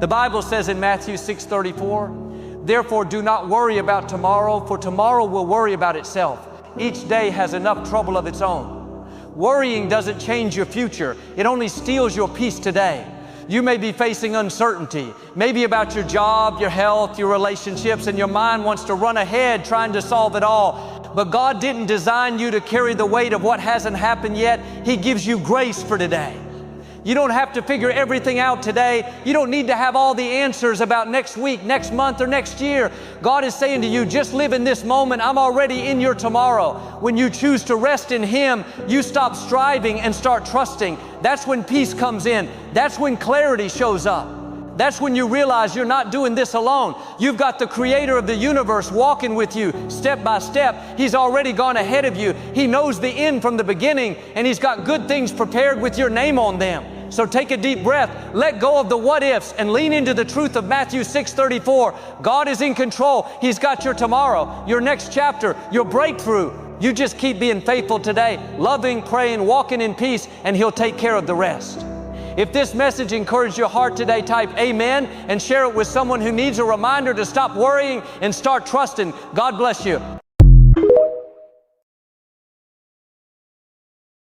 The Bible says in Matthew 6:34, therefore do not worry about tomorrow, for tomorrow will worry about itself. Each day has enough trouble of its own. Worrying doesn't change your future. It only steals your peace today. You may be facing uncertainty, maybe about your job, your health, your relationships, and your mind wants to run ahead trying to solve it all. But God didn't design you to carry the weight of what hasn't happened yet. He gives you grace for today. You don't have to figure everything out today. You don't need to have all the answers about next week, next month, or next year. God is saying to you, just live in this moment. I'm already in your tomorrow. When you choose to rest in Him, you stop striving and start trusting. That's when peace comes in. That's when clarity shows up. That's when you realize you're not doing this alone. You've got the Creator of the universe walking with you step by step. He's already gone ahead of you. He knows the end from the beginning, and He's got good things prepared with your name on them. So take a deep breath, let go of the what ifs, and lean into the truth of Matthew 6:34. God is in control. He's got your tomorrow, your next chapter, your breakthrough. You just keep being faithful today, loving, praying, walking in peace, and He'll take care of the rest. If this message encouraged your heart today, type amen and share it with someone who needs a reminder to stop worrying and start trusting. God bless you.